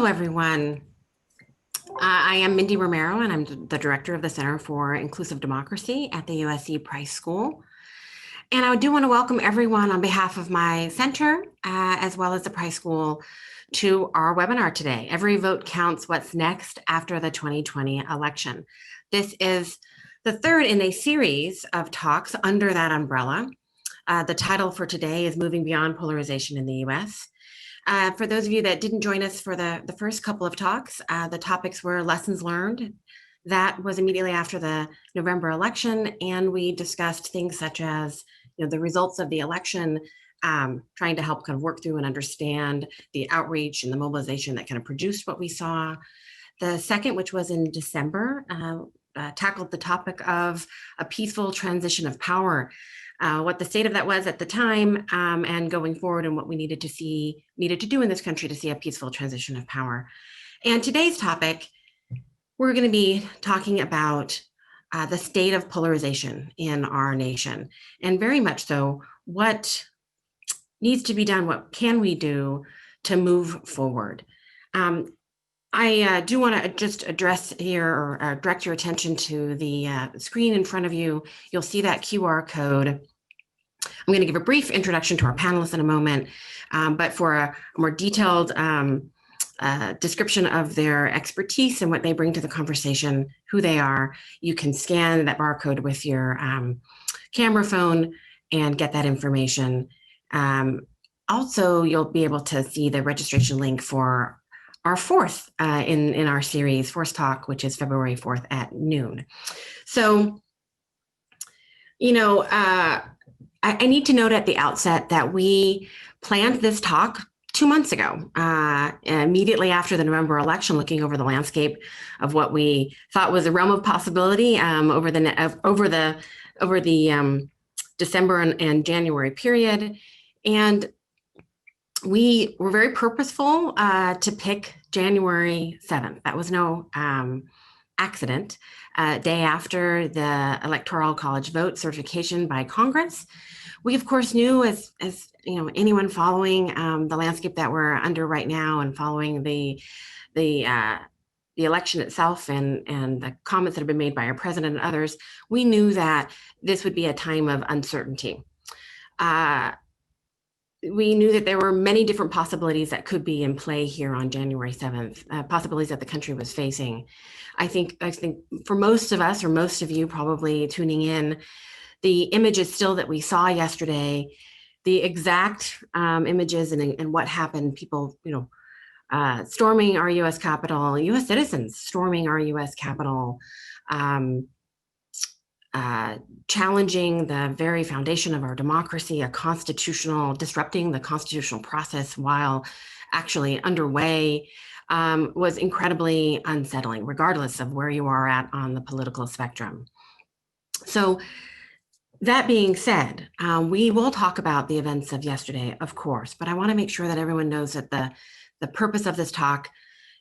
Hello, everyone. I am Mindy Romero, and I'm the director of the Center for Inclusive Democracy at the USC Price School. And I do want to welcome everyone on behalf of my center, as well as the Price School, to our webinar today. Every vote counts: what's next after the 2020 election. This is the third in a series of talks under that umbrella. The title for today is Moving Beyond Polarization in the U.S. For those of you that didn't join us for the first couple of talks, the topics were lessons learned. That was immediately after the November election, and we discussed things such as the results of the election, trying to help kind of work through and understand the outreach and the mobilization that kind of produced what we saw. The second, which was in December, tackled the topic of a peaceful transition of power. What the state of that was at the time, and going forward, and what we needed to do in this country to see a peaceful transition of power. And today's topic, we're going to be talking about the state of polarization in our nation, and very much so, what needs to be done, what can we do to move forward. I do want to just address here or direct your attention to the screen in front of you. You'll see that QR code. I'm going to give a brief introduction to our panelists in a moment, but for a more detailed description of their expertise and what they bring to the conversation, who they are, you can scan that barcode with your camera phone and get that information. Also, you'll be able to see the registration link for our fourth in our series, Fourth Talk, which is February 4th at noon. So, I need to note at the outset that we planned this talk 2 months ago, immediately after the November election, looking over the landscape of what we thought was a realm of possibility over the December and January period. And we were very purposeful to pick January 7th. That was no accident. Day after the Electoral College vote certification by Congress. We, of course, knew, as anyone following the landscape that we're under right now, and following the election itself and the comments that have been made by our president and others, we knew that this would be a time of uncertainty. We knew that there were many different possibilities that could be in play here on January 7th, possibilities that the country was facing. I think for most of us, or most of you probably tuning in, the images still that we saw yesterday, the exact images and what happened, people, storming our U.S. Capitol, U.S. citizens storming our U.S. Capitol, challenging the very foundation of our democracy, disrupting the constitutional process while actually underway, was incredibly unsettling, regardless of where you are at on the political spectrum. So that being said, we will talk about the events of yesterday, of course, but I want to make sure that everyone knows that the purpose of this talk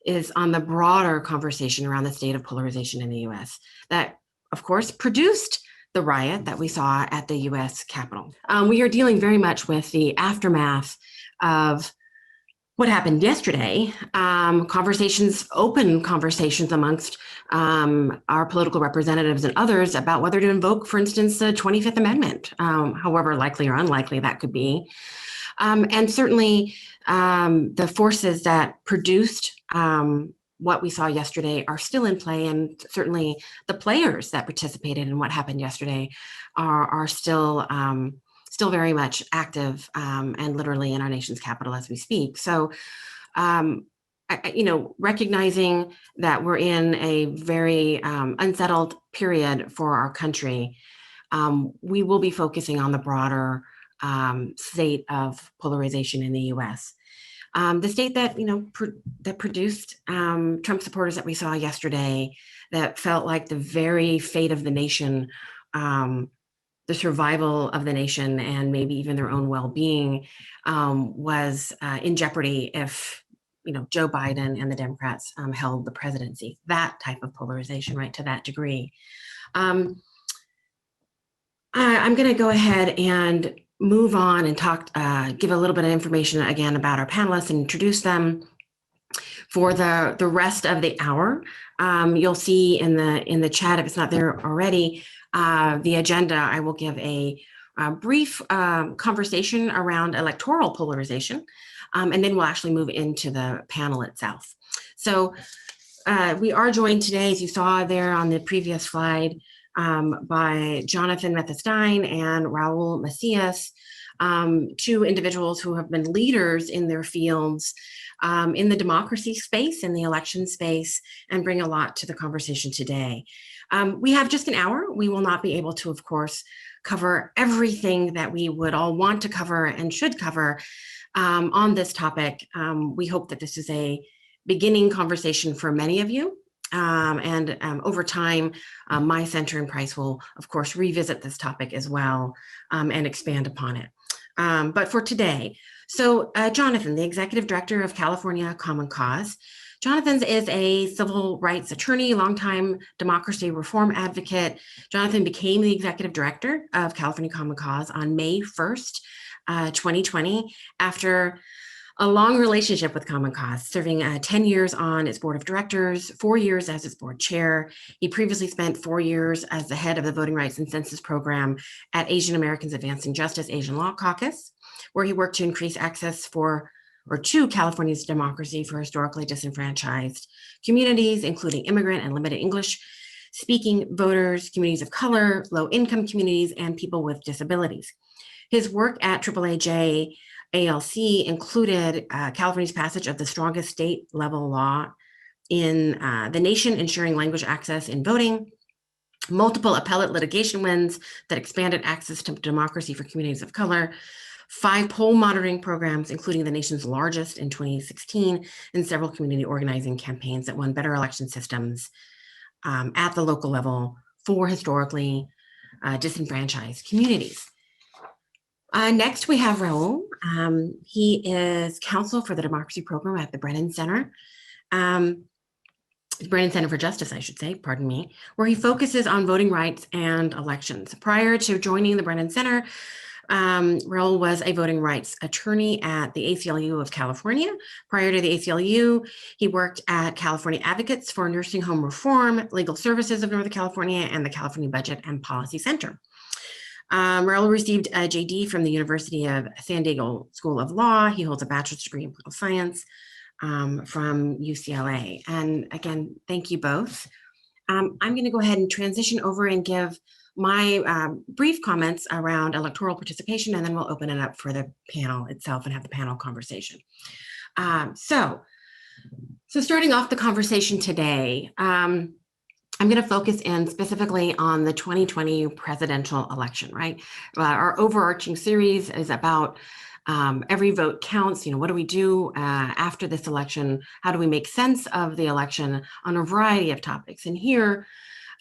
is on the broader conversation around the state of polarization in the U.S. that, of course, produced the riot that we saw at the U.S. Capitol. We are dealing very much with the aftermath of what happened yesterday, open conversations amongst our political representatives and others about whether to invoke, for instance, the 25th Amendment, however likely or unlikely that could be. And certainly the forces that produced what we saw yesterday are still in play, and certainly the players that participated in what happened yesterday are still very much active and literally in our nation's capital as we speak. So, recognizing that we're in a very unsettled period for our country, we will be focusing on the broader state of polarization in the U.S. The state that that produced Trump supporters that we saw yesterday, that felt like the very fate of the nation, the survival of the nation, and maybe even their own well-being was in jeopardy if Joe Biden and the Democrats held the presidency. That type of polarization, right, to that degree. I'm going to go ahead and move on and talk, give a little bit of information again about our panelists and introduce them. For the rest of the hour, you'll see in the chat, if it's not there already, the agenda. I will give a brief conversation around electoral polarization, and then we'll actually move into the panel itself. So we are joined today, as you saw there on the previous slide, by Jonathan Mehta-Stein and Raúl Macías, two individuals who have been leaders in their fields in the democracy space, in the election space, and bring a lot to the conversation today. We have just an hour. We will not be able to, of course, cover everything that we would all want to cover and should cover on this topic. We hope that this is a beginning conversation for many of you. And over time, my center and Price will, of course, revisit this topic as well and expand upon it. But for today, so Jonathan, the Executive Director of California Common Cause. Jonathan is a civil rights attorney, longtime democracy reform advocate. Jonathan became the Executive Director of California Common Cause on May 1st, 2020, after a long relationship with Common Cause, serving 10 years on its board of directors, 4 years as its board chair. He previously spent 4 years as the head of the Voting Rights and Census Program at Asian Americans Advancing Justice Asian Law Caucus, where he worked to increase access to California's democracy for historically disenfranchised communities, including immigrant and limited English speaking voters, communities of color, low-income communities, and people with disabilities. His work at AAAJ ALC included California's passage of the strongest state-level law in the nation, ensuring language access in voting, multiple appellate litigation wins that expanded access to democracy for communities of color, 5 poll monitoring programs, including the nation's largest in 2016, and several community organizing campaigns that won better election systems at the local level for historically disenfranchised communities. Next, we have Raúl. He is counsel for the democracy program at the Brennan Center, Brennan Center for Justice, I should say, pardon me, where he focuses on voting rights and elections. Prior to joining the Brennan Center, Raúl was a voting rights attorney at the ACLU of California. Prior to the ACLU, he worked at California Advocates for Nursing Home Reform, Legal Services of Northern California, and the California Budget and Policy Center. Raúl received a JD from the University of San Diego School of Law. He holds a bachelor's degree in political science from UCLA. And again, thank you both. I'm going to go ahead and transition over and give my brief comments around electoral participation, and then we'll open it up for the panel itself and have the panel conversation. So starting off the conversation today, I'm going to focus in specifically on the 2020 presidential election, right? Our overarching series is about every vote counts. What do we do after this election? How do we make sense of the election on a variety of topics? And here,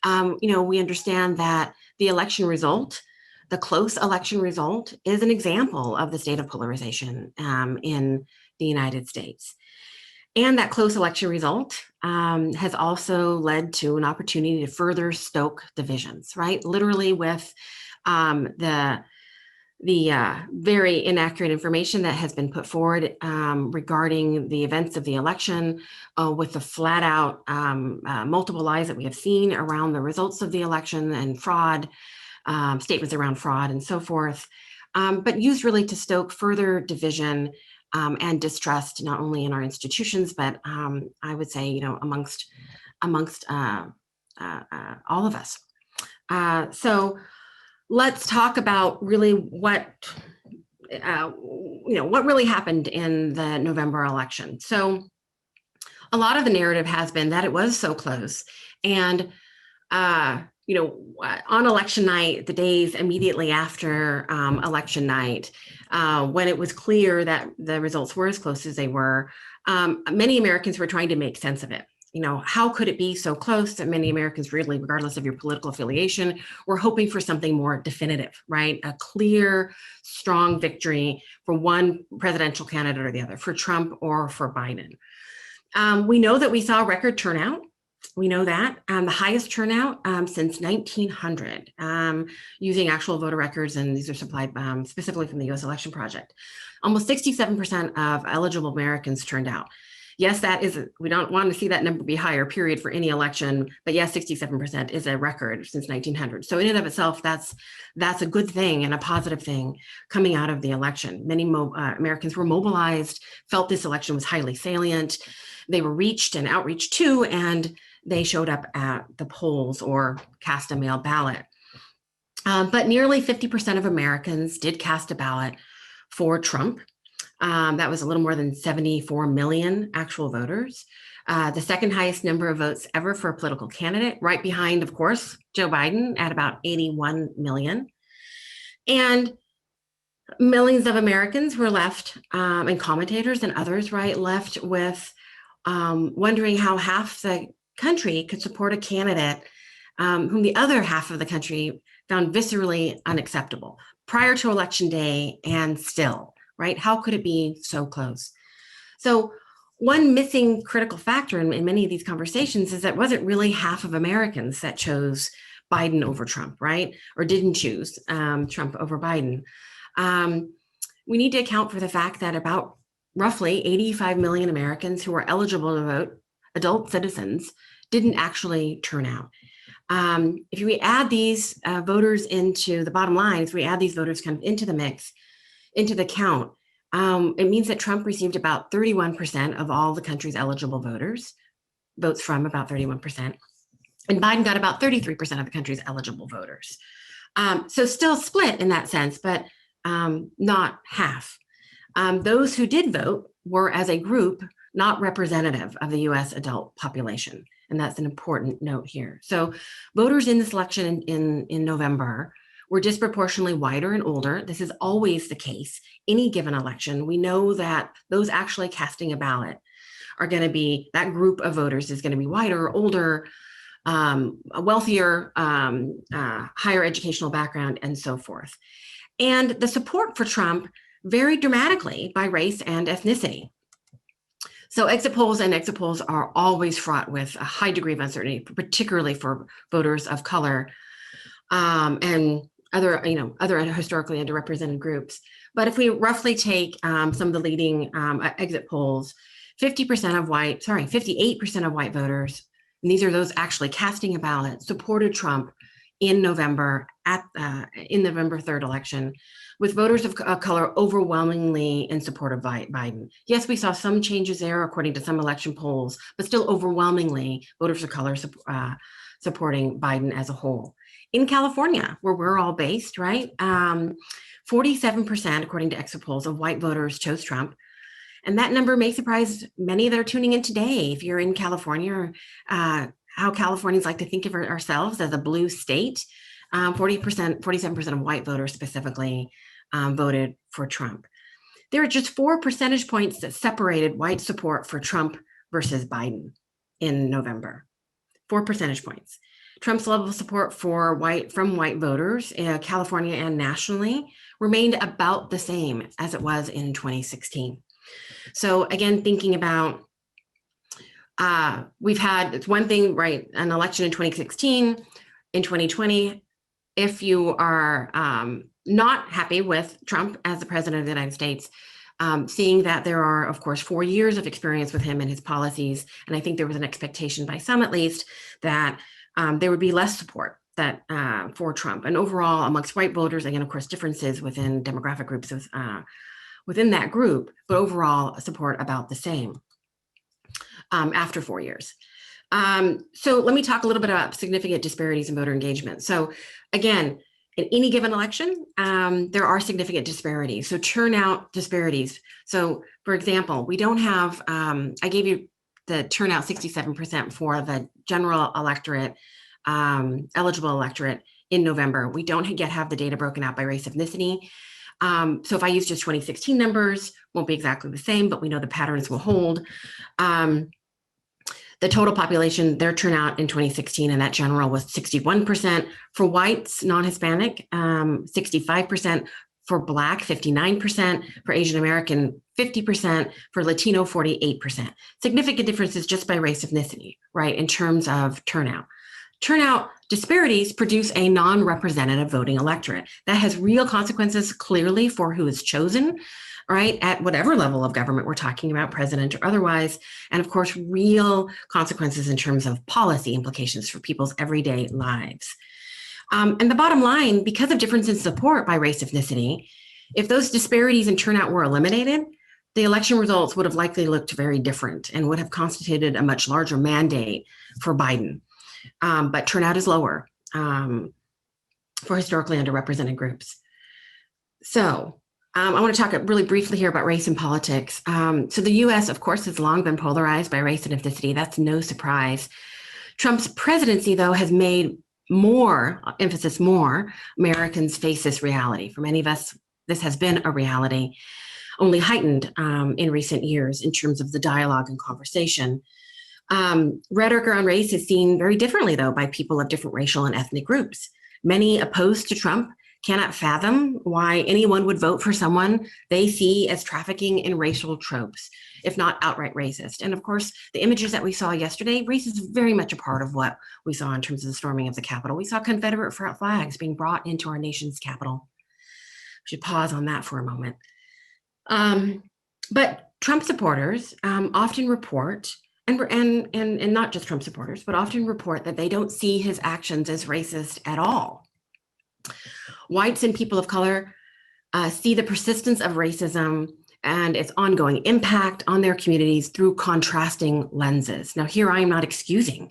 we understand that the election result, the close election result, is an example of the state of polarization in the United States. And that close election result has also led to an opportunity to further stoke divisions, right? Literally with the very inaccurate information that has been put forward regarding the events of the election, with the flat out multiple lies that we have seen around the results of the election and fraud, statements around fraud and so forth, but used really to stoke further division and distrust, not only in our institutions, but I would say, amongst all of us. So let's talk about really what really happened in the November election. So a lot of the narrative has been that it was so close, and on election night, the days immediately after election night, when it was clear that the results were as close as they were, many Americans were trying to make sense of it. How could it be so close? That many Americans, really, regardless of your political affiliation, were hoping for something more definitive, right? A clear, strong victory for one presidential candidate or the other, for Trump or for Biden. We know that we saw record turnout. We know that the highest turnout since 1900, using actual voter records, and these are supplied specifically from the U.S. Election Project. Almost 67% of eligible Americans turned out. Yes, we don't want to see that number be higher, period, for any election. But yes, 67% is a record since 1900. So in and of itself, that's a good thing and a positive thing coming out of the election. Many Americans were mobilized, felt this election was highly salient. They were reached and outreached to, and they showed up at the polls or cast a mail ballot. But nearly 50% of Americans did cast a ballot for Trump. That was a little more than 74 million actual voters. The second highest number of votes ever for a political candidate, right behind, of course, Joe Biden at about 81 million. And millions of Americans were left, and commentators and others, right, left with wondering how half the country could support a candidate whom the other half of the country found viscerally unacceptable prior to election day and still, right? How could it be so close? So one missing critical factor in many of these conversations is that it wasn't really half of Americans that chose Biden over Trump, right? Or didn't choose Trump over Biden. We need to account for the fact that about roughly 85 million Americans who were eligible to vote, adult citizens, didn't actually turn out. If we add these voters into the bottom line, if we add these voters kind of into the mix, into the count, it means that Trump received about 31% of all the country's eligible voters, votes from about 31%, and Biden got about 33% of the country's eligible voters. So still split in that sense, but not half. Those who did vote were, as a group, not representative of the US adult population. And that's an important note here. So voters in this election in November were disproportionately whiter and older. This is always the case. Any given election, we know that those actually casting a ballot are going to be, that group of voters is going to be whiter, older, wealthier, higher educational background, and so forth. And the support for Trump varied dramatically by race and ethnicity. So exit polls are always fraught with a high degree of uncertainty, particularly for voters of color and other historically underrepresented groups. But if we roughly take some of the leading exit polls, 58% of white voters, and these are those actually casting a ballot, supported Trump in November in November 3rd election, with voters of color overwhelmingly in support of Biden. Yes, we saw some changes there according to some election polls, but still overwhelmingly voters of color supporting Biden as a whole. In California, where we're all based, right? 47%, according to exit polls, of white voters chose Trump. And that number may surprise many that are tuning in today. If you're in California, how Californians like to think of ourselves as a blue state, 47% of white voters specifically voted for Trump. There are just 4 percentage points that separated white support for Trump versus Biden in November. 4 percentage points. Trump's level of support from white voters in California and nationally remained about the same as it was in 2016. So again, thinking about it's one thing, right? An election in 2016, in 2020, if you are not happy with Trump as the president of the United States, seeing that there are, of course, 4 years of experience with him and his policies, and I think there was an expectation by some, at least, that there would be less support for Trump. And overall, amongst white voters, again, of course, differences within demographic groups within that group, but overall support about the same after 4 years. So let me talk a little bit about significant disparities in voter engagement. So again, in any given election, there are significant disparities. So turnout disparities. So for example, we don't have, I gave you the turnout 67% for the general electorate, eligible electorate in November. We don't yet have the data broken out by race ethnicity. So if I use just 2016 numbers, won't be exactly the same, but we know the patterns will hold. The total population, their turnout in 2016 in that general was 61%. For whites, non-Hispanic, 65%. For Black, 59%. For Asian American, 50%. For Latino, 48%. Significant differences just by race ethnicity, right, in terms of turnout. Turnout Disparities produce a non-representative voting electorate that has real consequences clearly for who is chosen, right, at whatever level of government we're talking about, president or otherwise, and of course, real consequences in terms of policy implications for people's everyday lives. And the bottom line, because of difference in support by race ethnicity, if those disparities in turnout were eliminated, the election results would have likely looked very different and would have constituted a much larger mandate for Biden. But turnout is lower for historically underrepresented groups. So I want to talk really briefly here about race and politics. So the US, of course, has long been polarized by race and ethnicity. That's no surprise. Trump's presidency, though, has made more Americans face this reality. For many of us, this has been a reality, only heightened in recent years in terms of the dialogue and conversation. Rhetoric around race is seen very differently, though, by people of different racial and ethnic groups. Many opposed to Trump cannot fathom why anyone would vote for someone they see as trafficking in racial tropes, if not outright racist. And of course, the images that we saw yesterday, race is very much a part of what we saw in terms of the storming of the Capitol. We saw Confederate flags being brought into our nation's Capitol. We should pause on that for a moment. But Trump supporters often report, and not just Trump supporters, but often report that they don't see his actions as racist at all. Whites and people of color see the persistence of racism and its ongoing impact on their communities through contrasting lenses. Now, here I am not excusing,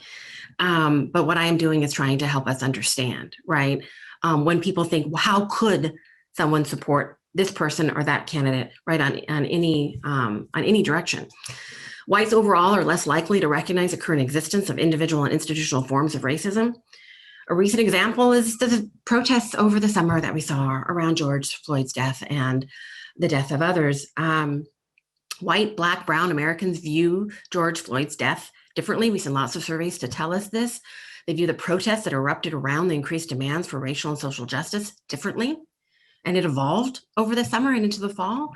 but what I am doing is trying to help us understand, right? When people think, well, how could someone support this person or that candidate, right, on any direction? Whites overall are less likely to recognize the current existence of individual and institutional forms of racism. A recent example is the protests over the summer that we saw around George Floyd's death and the death of others. White, Black, Brown Americans view George Floyd's death differently. We've seen lots of surveys to tell us this. They view the protests that erupted around the increased demands for racial and social justice differently. And it evolved over the summer and into the fall.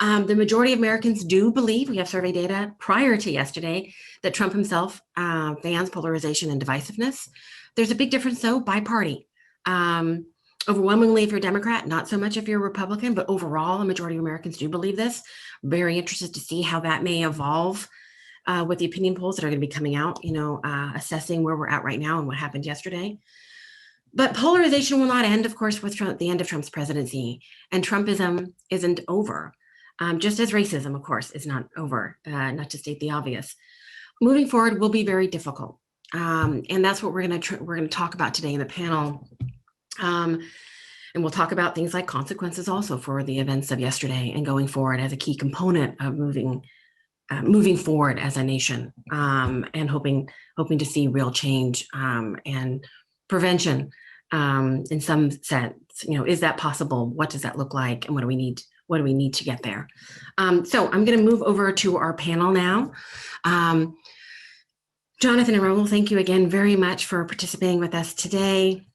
The majority of Americans do believe, we have survey data prior to yesterday, that Trump himself bans polarization and divisiveness. There's a big difference, though, by party. Overwhelmingly, if you're a Democrat, not so much if you're a Republican, but overall, a majority of Americans do believe this. Very interested to see how that may evolve with the opinion polls that are going to be coming out, assessing where we're at right now and what happened yesterday. But polarization will not end, of course, with the end of Trump's presidency. And Trumpism isn't over. Just as racism, of course, is not over, not to state the obvious. Moving forward will be very difficult. And that's what we're going to talk about today in the panel. And we'll talk about things like consequences also for the events of yesterday and going forward as a key component of moving forward as a nation, and hoping to see real change and prevention in some sense. Is that possible? What does that look like? And what do we need to get there? So I'm going to move over to our panel now. Jonathan and Raúl, thank you again very much for participating with us today.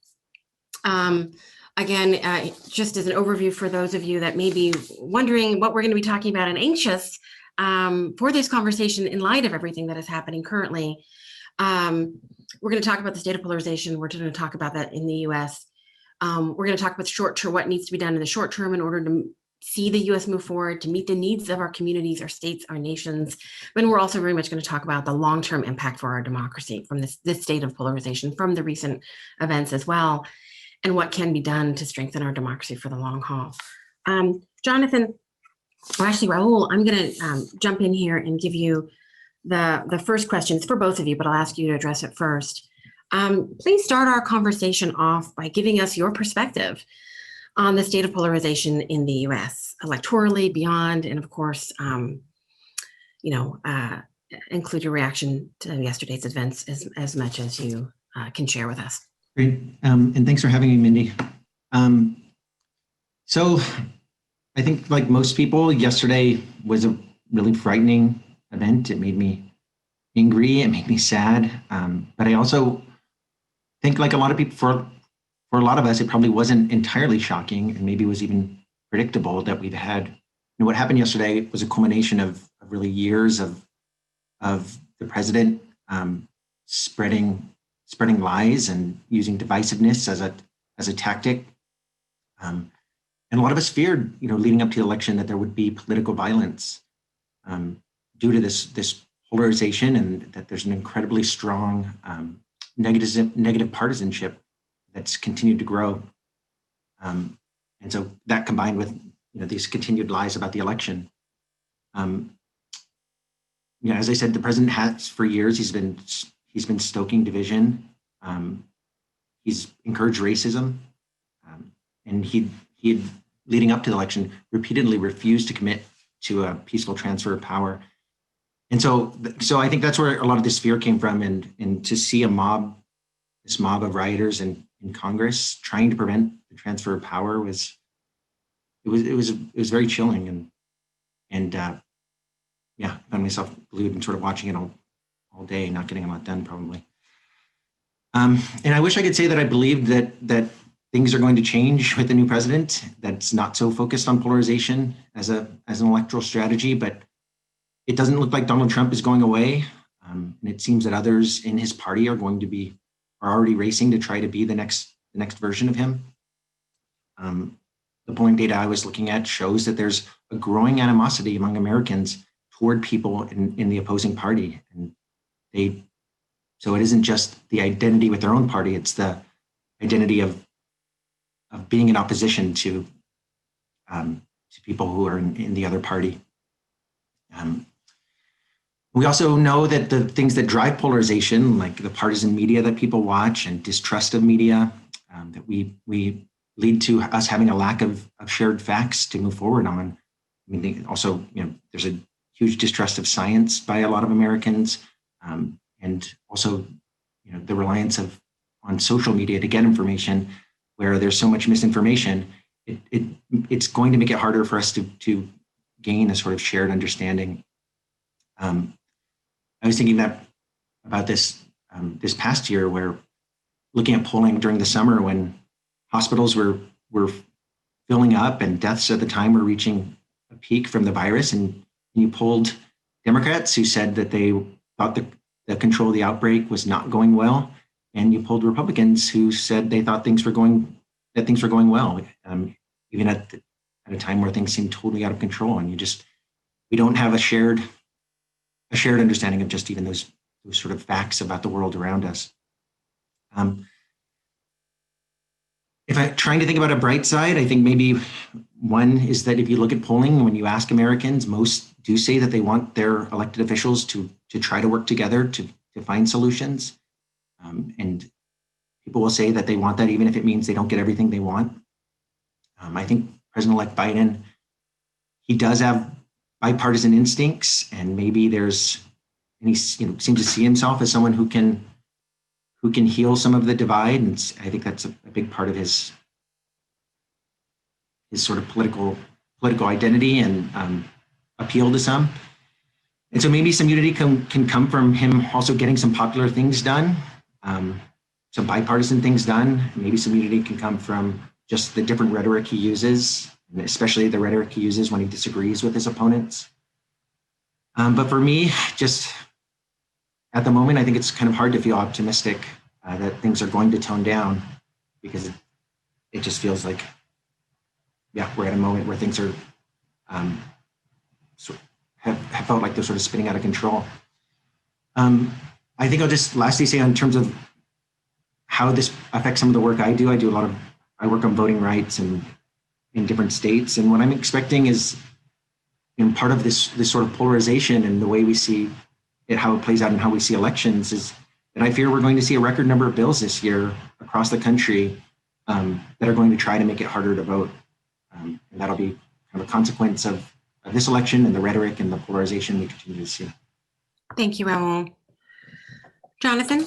Again, just as an overview for those of you that may be wondering what we're going to be talking about and anxious for this conversation in light of everything that is happening currently, we're going to talk about the state of polarization. We're going to talk about that in the U.S. We're going to talk about short-term, what needs to be done in the short term in order to see the U.S. move forward, to meet the needs of our communities, our states, our nations. But we're also very much going to talk about the long-term impact for our democracy from this state of polarization, from the recent events as well, and what can be done to strengthen our democracy for the long haul. Jonathan, or actually Raúl, I'm going to jump in here and give you the first question. It's for both of you, but I'll ask you to address it first. Please start our conversation off by giving us your perspective on the state of polarization in the U.S., electorally, beyond, and of course, include your reaction to yesterday's events as much as you can share with us. Great, and thanks for having me, Mindy. So I think like most people, yesterday was a really frightening event. It made me angry, it made me sad, but I also think like a lot of people, for a lot of us, it probably wasn't entirely shocking, and maybe was even predictable that we've had, what happened yesterday was a culmination of really years of the president spreading spreading lies and using divisiveness as a tactic. And a lot of us feared, leading up to the election, that there would be political violence due to this polarization, and that there's an incredibly strong negative partisanship that's continued to grow. And so that combined with these continued lies about the election. As I said, the president has for years, he's been stoking division. He's encouraged racism, and he had, leading up to the election, repeatedly refused to commit to a peaceful transfer of power. And so I think that's where a lot of this fear came from, and to see this mob of rioters in Congress trying to prevent the transfer of power was very chilling, and I found myself glued and sort of watching it all day, not getting a lot done probably. And I wish I could say that I believed that things are going to change with the new president, that's not so focused on polarization as an electoral strategy, but it doesn't look like Donald Trump is going away. And it seems that others in his party are already racing to try to be the next version of him. The polling data I was looking at shows that there's a growing animosity among Americans toward people in the opposing party. And so it isn't just the identity with their own party, it's the identity of being in opposition to people who are in the other party. We also know that the things that drive polarization, like the partisan media that people watch and distrust of media, that we lead to us having a lack of shared facts to move forward on. I mean, also, there's a huge distrust of science by a lot of Americans, and also, the reliance on social media to get information, where there's so much misinformation. It's going to make it harder for us to gain a sort of shared understanding. I was thinking about this past year, where looking at polling during the summer when hospitals were filling up and deaths at the time were reaching a peak from the virus, and you polled Democrats who said that they thought the control of the outbreak was not going well, and you polled Republicans who said they thought things were going well, even at a time where things seemed totally out of control. And we don't have a shared understanding of just even those sort of facts about the world around us. If I'm trying to think about a bright side, I think maybe one is that if you look at polling, when you ask Americans, most do say that they want their elected officials to try to work together to find solutions. And people will say that they want that even if it means they don't get everything they want. I think President-elect Biden, he does have bipartisan instincts, and maybe he seems to see himself as someone who can heal some of the divide, and I think that's a big part of his sort of political identity and appeal to some. And so maybe some unity can come from him also getting some popular things done, some bipartisan things done. Maybe some unity can come from just the different rhetoric he uses, and especially the rhetoric he uses when he disagrees with his opponents. But for me, just at the moment, I think it's kind of hard to feel optimistic that things are going to tone down, because it just feels like, we're at a moment where things are have felt like they're sort of spinning out of control. I think I'll just lastly say, in terms of how this affects some of the work I do. I work on voting rights and in different states, and what I'm expecting is, part of this sort of polarization and the way we see it, how it plays out and how we see elections, is that I fear we're going to see a record number of bills this year across the country that are going to try to make it harder to vote. And that'll be kind of a consequence of this election and the rhetoric and the polarization we continue to see. Thank you, Raúl. Jonathan,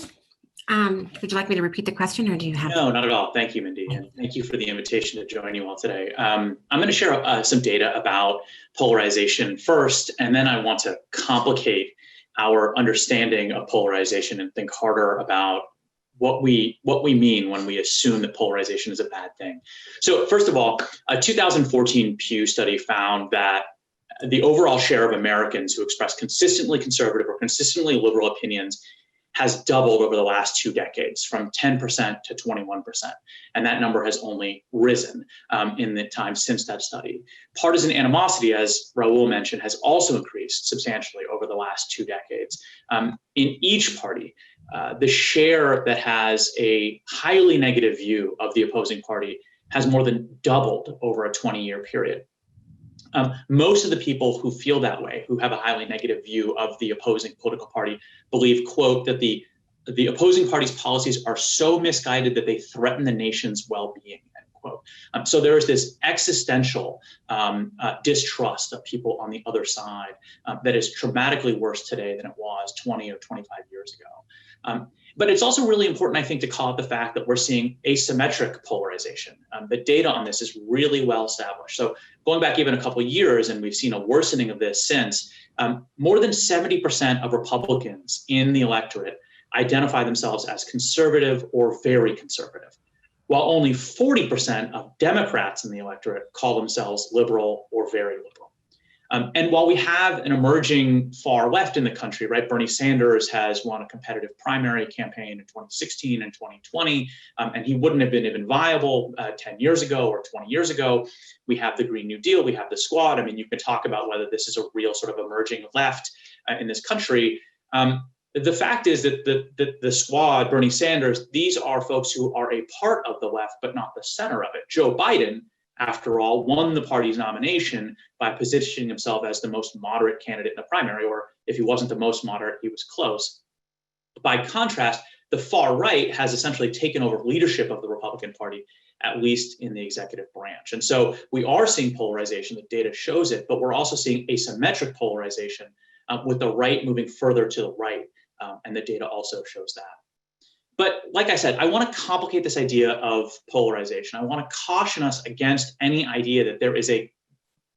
would you like me to repeat the question, or do you have? No, not at all. Thank you, Mindy. And thank you for the invitation to join you all today. I'm going to share some data about polarization first, and then I want to complicate our understanding of polarization and think harder about what we mean when we assume that polarization is a bad thing. So first of all, a 2014 Pew study found that the overall share of Americans who express consistently conservative or consistently liberal opinions has doubled over the last 2 decades, from 10% to 21%. And that number has only risen in the time since that study. Partisan animosity, as Raúl mentioned, has also increased substantially over the last 2 decades. In each party, the share that has a highly negative view of the opposing party has more than doubled over a 20-year period. Most of the people who feel that way, who have a highly negative view of the opposing political party, believe, quote, that the opposing party's policies are so misguided that they threaten the nation's well-being, end quote. So there is this existential distrust of people on the other side that is dramatically worse today than it was 20 or 25 years ago. But it's also really important, I think, to call out the fact that we're seeing asymmetric polarization. The data on this is really well established. So going back even a couple of years, and we've seen a worsening of this since, more than 70% of Republicans in the electorate identify themselves as conservative or very conservative, while only 40% of Democrats in the electorate call themselves liberal or very liberal. And while we have an emerging far left in the country, right, Bernie Sanders has won a competitive primary campaign in 2016 and 2020, and he wouldn't have been even viable 10 years ago or 20 years ago. We have the Green New Deal, we have the Squad. I mean, you can talk about whether this is a real sort of emerging left in this country. The fact is that the Squad, Bernie Sanders, these are folks who are a part of the left, but not the center of it. Joe Biden, after all, won the party's nomination by positioning himself as the most moderate candidate in the primary, or if he wasn't the most moderate, he was close. By contrast, the far right has essentially taken over leadership of the Republican Party, at least in the executive branch. And so we are seeing polarization, the data shows it, but we're also seeing asymmetric polarization with the right moving further to the right, and the data also shows that. But like I said, I want to complicate this idea of polarization. I want to caution us against any idea that there is the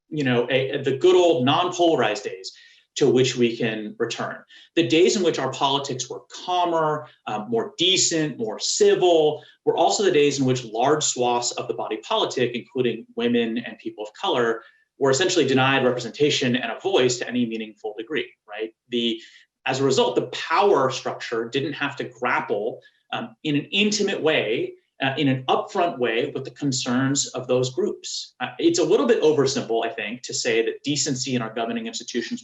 good old non-polarized days to which we can return. The days in which our politics were calmer, more decent, more civil, were also the days in which large swaths of the body politic, including women and people of color, were essentially denied representation and a voice to any meaningful degree, right? As a result, the power structure didn't have to grapple in an intimate way, in an upfront way, with the concerns of those groups. It's a little bit oversimple, I think, to say that decency in our governing institutions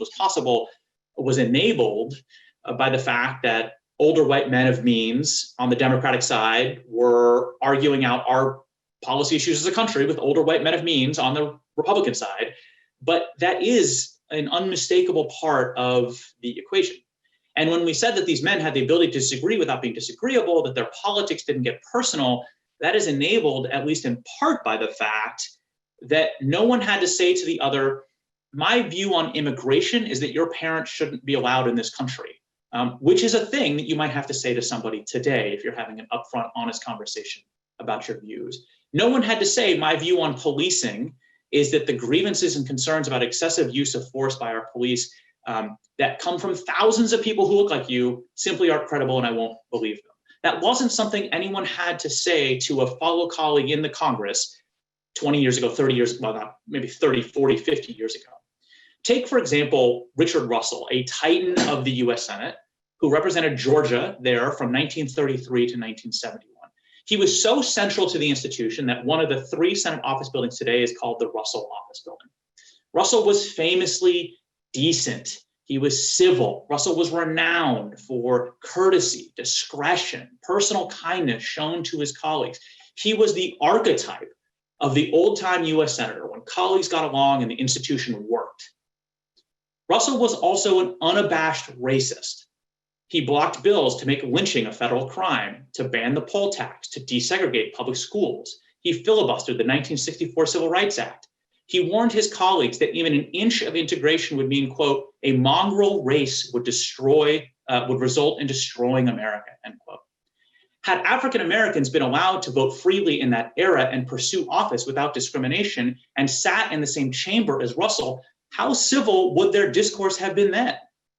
was enabled by the fact that older white men of means on the Democratic side were arguing out our policy issues as a country with older white men of means on the Republican side. But that is an unmistakable part of the equation. And when we said that these men had the ability to disagree without being disagreeable, that their politics didn't get personal, that is enabled at least in part by the fact that no one had to say to the other, my view on immigration is that your parents shouldn't be allowed in this country, which is a thing that you might have to say to somebody today if you're having an upfront, honest conversation about your views. No one had to say, my view on policing is that the grievances and concerns about excessive use of force by our police that come from thousands of people who look like you simply aren't credible and I won't believe them. That wasn't something anyone had to say to a fellow colleague in the Congress 20 years ago, 30 years, well, not maybe 30, 40, 50 years ago. Take, for example, Richard Russell, a titan of the US Senate who represented Georgia there from 1933 to 1971. He was so central to the institution that one of the 3 Senate office buildings today is called the Russell Office Building. Russell was famously decent. He was civil. Russell was renowned for courtesy, discretion, personal kindness shown to his colleagues. He was the archetype of the old-time US Senator when colleagues got along and the institution worked. Russell was also an unabashed racist. He blocked bills to make lynching a federal crime, to ban the poll tax, to desegregate public schools. He filibustered the 1964 Civil Rights Act. He warned his colleagues that even an inch of integration would mean, quote, a mongrel race would result in destroying America, end quote. Had African Americans been allowed to vote freely in that era and pursue office without discrimination and sat in the same chamber as Russell, how civil would their discourse have been then?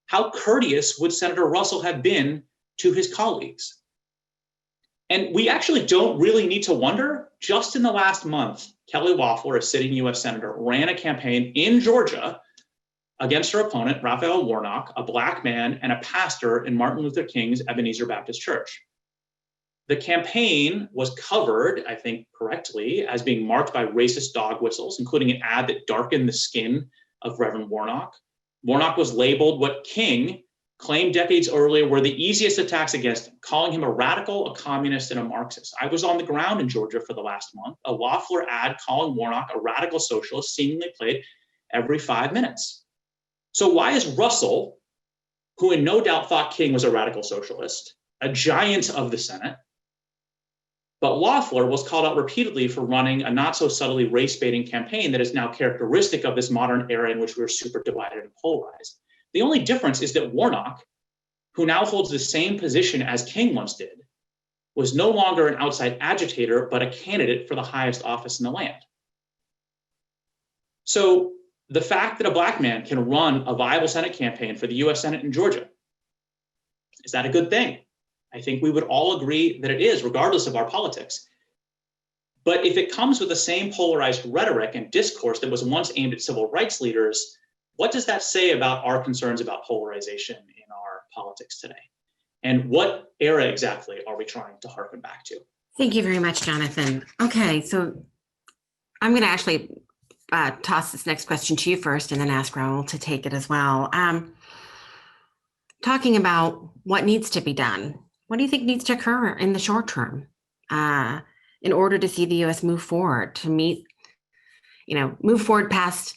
How courteous would Senator Russell have been to his colleagues? And we actually don't really need to wonder. Just in the last month, Kelly Loeffler, a sitting US Senator, ran a campaign in Georgia against her opponent, Raphael Warnock, a Black man and a pastor in Martin Luther King's Ebenezer Baptist Church. The campaign was covered, I think correctly, as being marked by racist dog whistles, including an ad that darkened the skin of Reverend Warnock. Warnock was labeled what King claimed decades earlier were the easiest attacks against him, calling him a radical, a communist, and a Marxist. I was on the ground in Georgia for the last month. A Loeffler ad calling Warnock a radical socialist seemingly played every 5 minutes. So why is Russell, who in no doubt thought King was a radical socialist, a giant of the Senate, but Loeffler was called out repeatedly for running a not so subtly race-baiting campaign that is now characteristic of this modern era in which we're super divided and polarized? The only difference is that Warnock, who now holds the same position as King once did, was no longer an outside agitator, but a candidate for the highest office in the land. So the fact that a Black man can run a viable Senate campaign for the US Senate in Georgia, is that a good thing? I think we would all agree that it is, regardless of our politics. But if it comes with the same polarized rhetoric and discourse that was once aimed at civil rights leaders, what does that say about our concerns about polarization in our politics today? And what era exactly are we trying to harken back to? Thank you very much, Jonathan. Okay, so I'm going to actually toss this next question to you first and then ask Raúl to take it as well. Talking about what needs to be done. What do you think needs to occur in the short term in order to see the U.S. move forward, to move forward past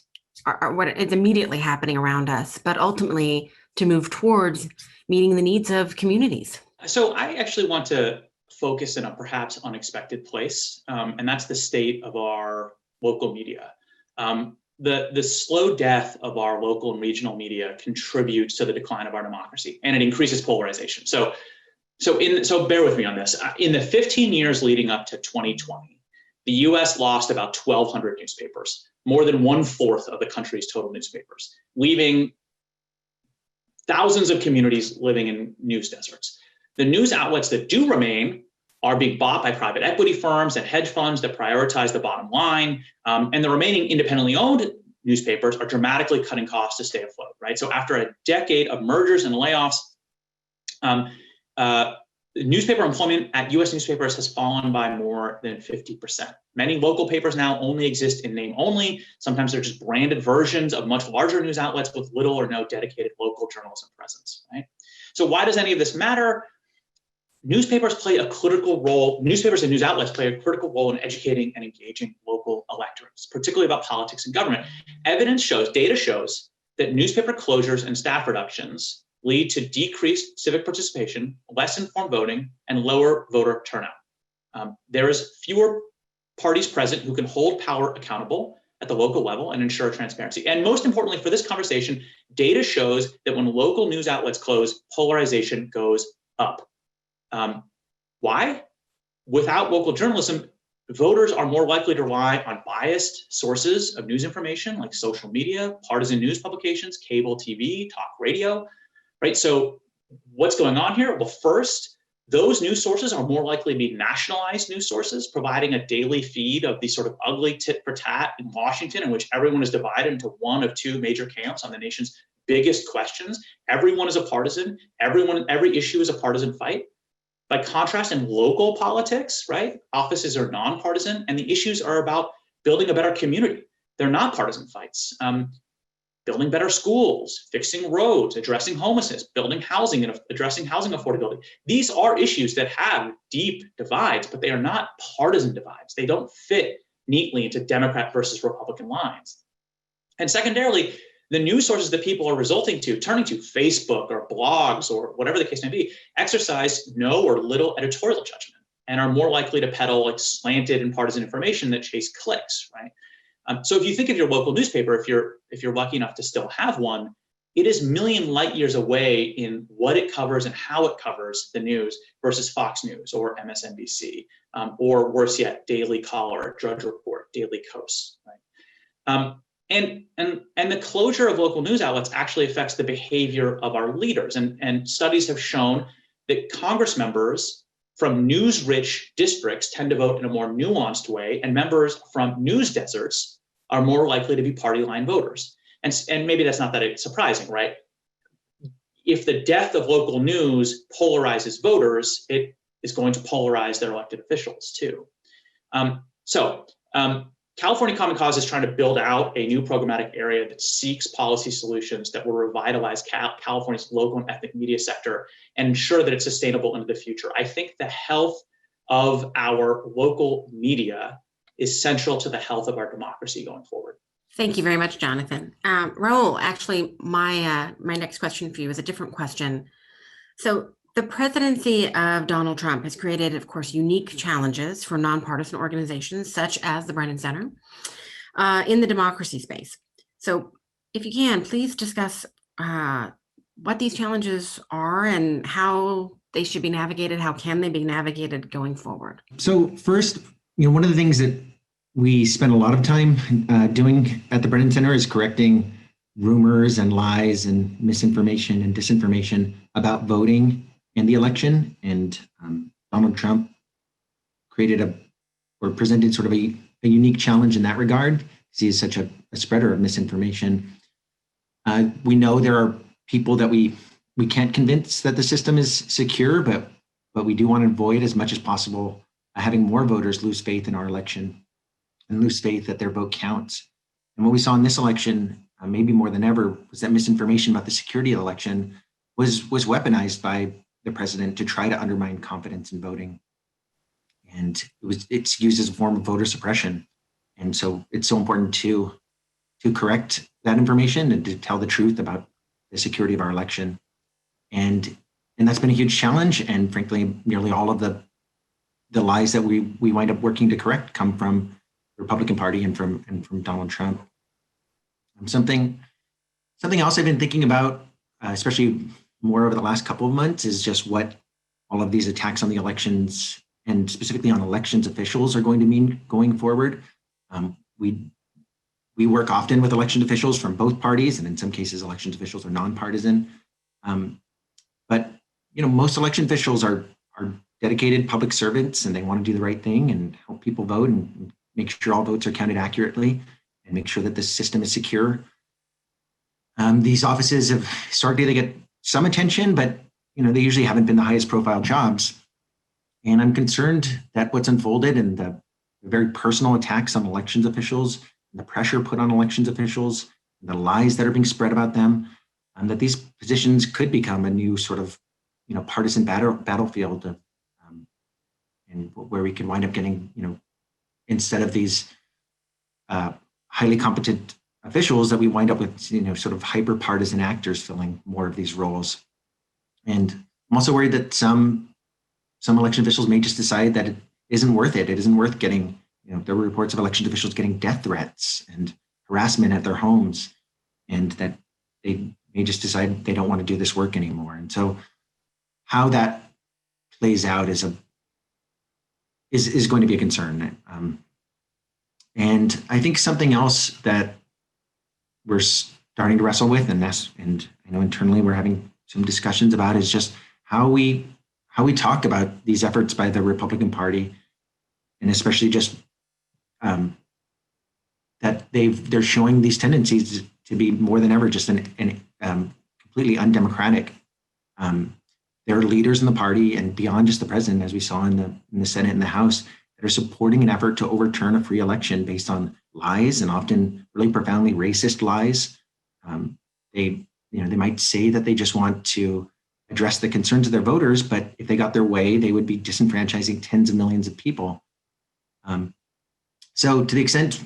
what is immediately happening around us, but ultimately to move towards meeting the needs of communities? So I actually want to focus in a perhaps unexpected place, and that's the state of our local media. The slow death of our local and regional media contributes to the decline of our democracy, and it increases polarization. So bear with me on this. In the 15 years leading up to 2020, the US lost about 1,200 newspapers, more than 1/4 of the country's total newspapers, leaving thousands of communities living in news deserts. The news outlets that do remain are being bought by private equity firms and hedge funds that prioritize the bottom line. And the remaining independently owned newspapers are dramatically cutting costs to stay afloat, right? So after a decade of mergers and layoffs, newspaper employment at US newspapers has fallen by more than 50%. Many local papers now only exist in name only. Sometimes they're just branded versions of much larger news outlets with little or no dedicated local journalism presence, right? So why does any of this matter? Newspapers and news outlets play a critical role in educating and engaging local electorates, particularly about politics and government. Data shows that newspaper closures and staff reductions lead to decreased civic participation, less informed voting, and lower voter turnout. There is fewer parties present who can hold power accountable at the local level and ensure transparency. And most importantly for this conversation, data shows that when local news outlets close, polarization goes up. Why? Without local journalism, voters are more likely to rely on biased sources of news information like social media, partisan news publications, cable TV, talk radio, right? So what's going on here? Well, first, those news sources are more likely to be nationalized news sources, providing a daily feed of the sort of ugly tit for tat in Washington, in which everyone is divided into one of two major camps on the nation's biggest questions. Everyone is a partisan. Every issue is a partisan fight. By contrast, in local politics, right, offices are nonpartisan, and the issues are about building a better community. They're not partisan fights. Building better schools, fixing roads, addressing homelessness, building housing, and addressing housing affordability. These are issues that have deep divides, but they are not partisan divides. They don't fit neatly into Democrat versus Republican lines. And secondarily, the news sources that people are turning to, Facebook or blogs or whatever the case may be, exercise no or little editorial judgment and are more likely to peddle like slanted and partisan information that chase clicks, right? So if you think of your local newspaper, if you're lucky enough to still have one, it is million light years away in what it covers and how it covers the news versus Fox News or MSNBC, or worse yet, Daily Caller, Drudge Report, Daily Kos, right? And the closure of local news outlets actually affects the behavior of our leaders. And studies have shown that Congress members from news-rich districts tend to vote in a more nuanced way, and members from news deserts are more likely to be party line voters. And maybe that's not that surprising, right? If the death of local news polarizes voters, it is going to polarize their elected officials too. California Common Cause is trying to build out a new programmatic area that seeks policy solutions that will revitalize California's local and ethnic media sector and ensure that it's sustainable into the future. I think the health of our local media is central to the health of our democracy going forward. Thank you very much, Jonathan. Raúl, actually, my next question for you is a different question. So the presidency of Donald Trump has created, of course, unique challenges for nonpartisan organizations such as the Brennan Center in the democracy space. So if you can, please discuss what these challenges are and how they should be navigated. How can they be navigated going forward? So first, one of the things that we spend a lot of time doing at the Brennan Center is correcting rumors and lies and misinformation and disinformation about voting and the election. And Donald Trump presented sort of a unique challenge in that regard, because he is such a spreader of misinformation. We know there are people that we can't convince that the system is secure, but we do want to avoid as much as possible having more voters lose faith in our election and lose faith that their vote counts. And what we saw in this election, maybe more than ever, was that misinformation about the security of the election was weaponized by the president to try to undermine confidence in voting. And it's used as a form of voter suppression. And so it's so important to correct that information and to tell the truth about the security of our election. And that's been a huge challenge. And frankly, nearly all of the lies that we wind up working to correct come from the Republican Party and from Donald Trump. Something else I've been thinking about, especially more over the last couple of months, is just what all of these attacks on the elections and specifically on elections officials are going to mean going forward. We work often with election officials from both parties, and in some cases, elections officials are nonpartisan. But most election officials are dedicated public servants, and they want to do the right thing and help people vote and make sure all votes are counted accurately and make sure that the system is secure. These offices have historically, they get some attention, but they usually haven't been the highest profile jobs. And I'm concerned that what's unfolded and the very personal attacks on elections officials and the pressure put on elections officials and the lies that are being spread about them, that these positions could become a new sort of partisan battlefield of, and where we can wind up getting, instead of these highly competent officials, that we wind up with, sort of hyper partisan actors filling more of these roles. And I'm also worried that some election officials may just decide that it isn't worth it. It isn't worth getting, there were reports of election officials getting death threats and harassment at their homes, and that they may just decide they don't want to do this work anymore. And so how that plays out is going to be a concern. And I think something else that we're starting to wrestle with, and I know internally we're having some discussions about, is just how we talk about these efforts by the Republican Party, and especially just that they're showing these tendencies to be more than ever just an completely undemocratic. There are leaders in the party and beyond just the president, as we saw in the Senate and the House, that are supporting an effort to overturn a free election based on lies, and often really profoundly racist lies. They might say that they just want to address the concerns of their voters, but if they got their way, they would be disenfranchising tens of millions of people. So to the extent,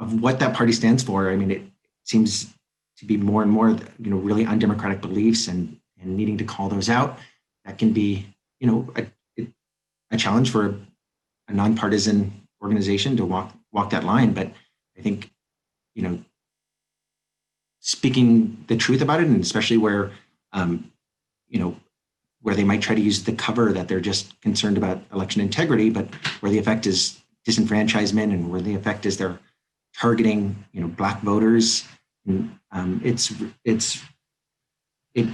of what that party stands for, I mean, it seems to be more and more, really undemocratic beliefs, and needing to call those out. That can be, a challenge for a nonpartisan organization to walk that line. But I think, speaking the truth about it, and especially where, where they might try to use the cover that they're just concerned about election integrity, but where the effect is disenfranchisement, and where the effect is they're targeting, Black voters. They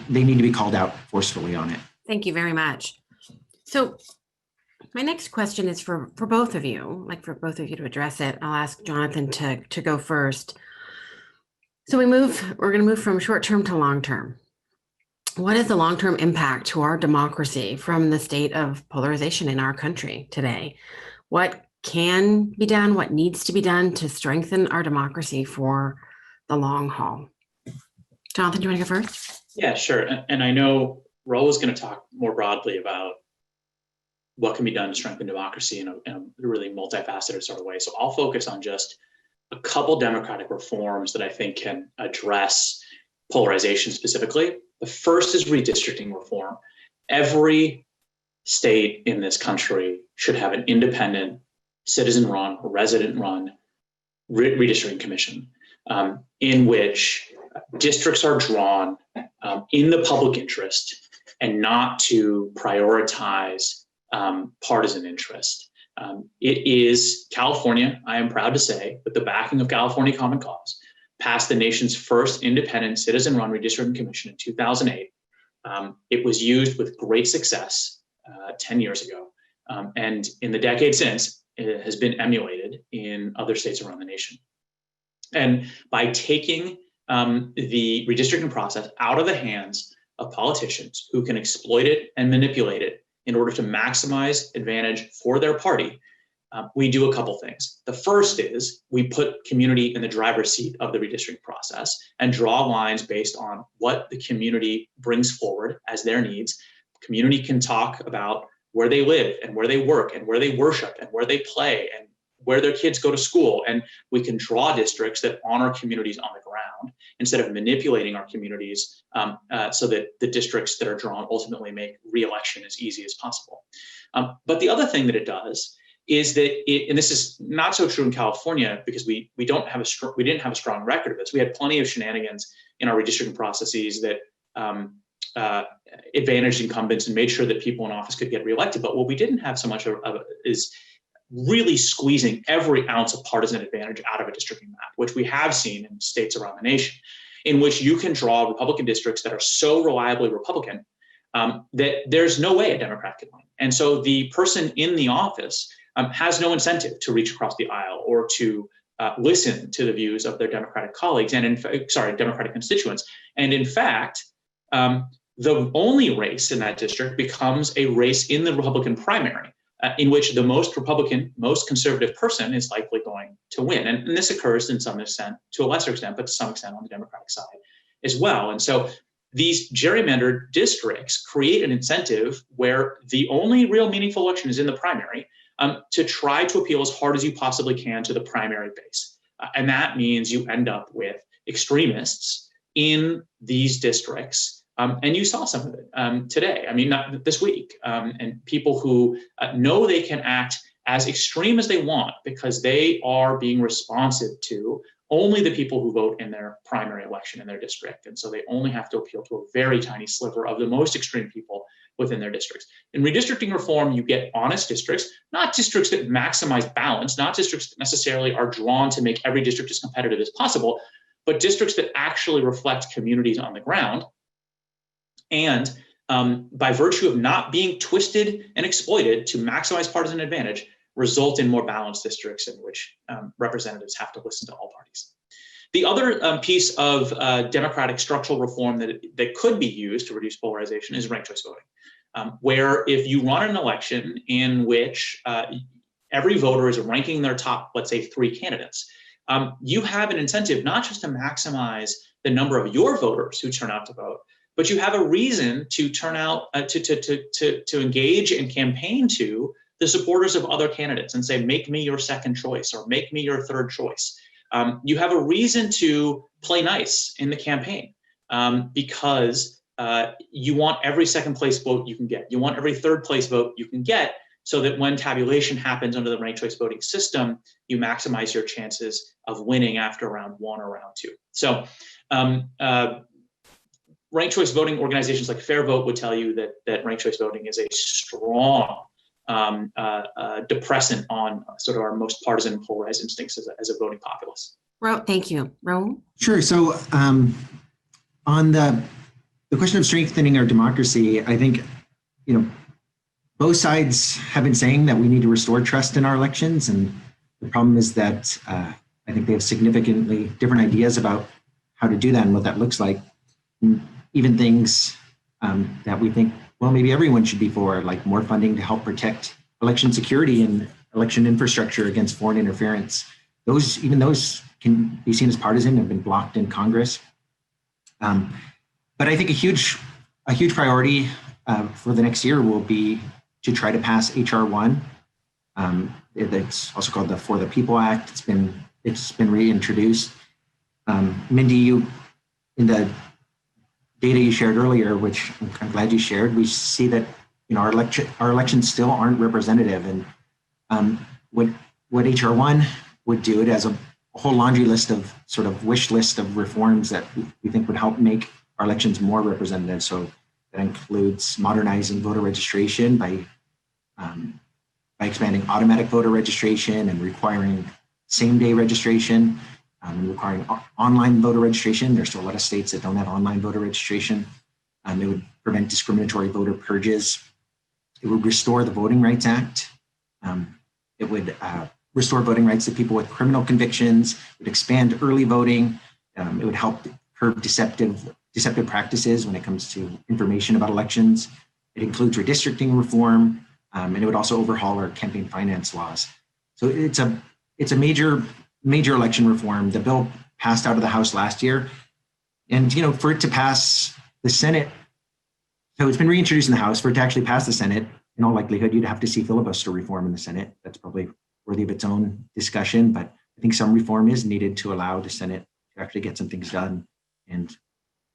need to be called out forcefully on it. Thank you very much. So my next question is for both of you, like for both of you to address it. I'll ask Jonathan to go first. So we're going to move from short-term to long-term. What is the long-term impact to our democracy from the state of polarization in our country today? What can be done? What needs to be done to strengthen our democracy for the long haul? Jonathan, do you want to go first? Yeah, sure. And I know Raúl is going to talk more broadly about what can be done to strengthen democracy in a really multifaceted sort of way. So I'll focus on just a couple democratic reforms that I think can address polarization specifically. The first is redistricting reform. Every state in this country should have an independent, citizen-run, resident-run redistricting commission in which districts are drawn in the public interest and not to prioritize partisan interest. It is California, I am proud to say, with the backing of California Common Cause, passed the nation's first independent citizen-run redistricting commission in 2008. It was used with great success 10 years ago. And in the decade since, it has been emulated in other states around the nation. And by taking the redistricting process out of the hands of politicians who can exploit it and manipulate it in order to maximize advantage for their party, we do a couple things. The first is we put community in the driver's seat of the redistricting process and draw lines based on what the community brings forward as their needs. Community can talk about where they live and where they work and where they worship and where they play and where their kids go to school. And we can draw districts that honor communities on the ground instead of manipulating our communities so that the districts that are drawn ultimately make re-election as easy as possible. But the other thing that it does is that and this is not so true in California because we didn't have a strong record of this. We had plenty of shenanigans in our redistricting processes that advantaged incumbents and made sure that people in office could get reelected. But what we didn't have so much of is really squeezing every ounce of partisan advantage out of a districting map, which we have seen in states around the nation, in which you can draw Republican districts that are so reliably Republican that there's no way a Democrat can win. And so the person in the office has no incentive to reach across the aisle or to listen to the views of their Democratic colleagues and Democratic constituents. And in fact, the only race in that district becomes a race in the Republican primary, in which the most Republican, most conservative person is likely going to win. And this occurs in some extent, to a lesser extent, but to some extent on the Democratic side as well. And so these gerrymandered districts create an incentive where the only real meaningful election is in the primary to try to appeal as hard as you possibly can to the primary base. And that means you end up with extremists in these districts. And you saw some of it today, I mean, not this week, and people who know they can act as extreme as they want because they are being responsive to only the people who vote in their primary election in their district. And so they only have to appeal to a very tiny sliver of the most extreme people within their districts. In redistricting reform, you get honest districts, not districts that maximize balance, not districts that necessarily are drawn to make every district as competitive as possible, but districts that actually reflect communities on the ground. And by virtue of not being twisted and exploited to maximize partisan advantage, result in more balanced districts in which representatives have to listen to all parties. The other piece of democratic structural reform that could be used to reduce polarization is ranked choice voting, where if you run an election in which every voter is ranking their top, let's say, 3 candidates, you have an incentive not just to maximize the number of your voters who turn out to vote, but you have a reason to turn out to engage and campaign to the supporters of other candidates and say, make me your second choice or make me your third choice. You have a reason to play nice in the campaign because you want every second place vote you can get. You want every third place vote you can get so that when tabulation happens under the ranked choice voting system, you maximize your chances of winning after round 1 or round 2. So ranked choice voting organizations like Fair Vote would tell you that ranked choice voting is a strong depressant on sort of our most partisan and polarized instincts as a voting populace. Thank you. Raúl? Sure. So on the question of strengthening our democracy, I think, both sides have been saying that we need to restore trust in our elections. And the problem is that I think they have significantly different ideas about how to do that and what that looks like. And even things that we think, well, maybe everyone should be for, like more funding to help protect election security and election infrastructure against foreign interference. Even those can be seen as partisan, have been blocked in Congress. But I think a huge priority for the next year will be to try to pass HR 1. It's also called the For the People Act. It's been reintroduced. Mindy, you, in the data you shared earlier, which I'm glad you shared, we see that our elections still aren't representative. And what HR 1 would do, it has a whole laundry list of sort of wish list of reforms that we think would help make our elections more representative. So that includes modernizing voter registration by expanding automatic voter registration and requiring same-day registration, requiring online voter registration. There's still a lot of states that don't have online voter registration. It would prevent discriminatory voter purges. It would restore the Voting Rights Act. It would restore voting rights to people with criminal convictions. It would expand early voting. It would help curb deceptive practices when it comes to information about elections. It includes redistricting reform, and it would also overhaul our campaign finance laws. So it's a major election reform. The bill passed out of the House last year, and for it to pass the Senate, so it's been reintroduced in the House. For it to actually pass the Senate, in all likelihood, you'd have to see filibuster reform in the Senate. That's probably worthy of its own discussion, but I think some reform is needed to allow the Senate to actually get some things done, and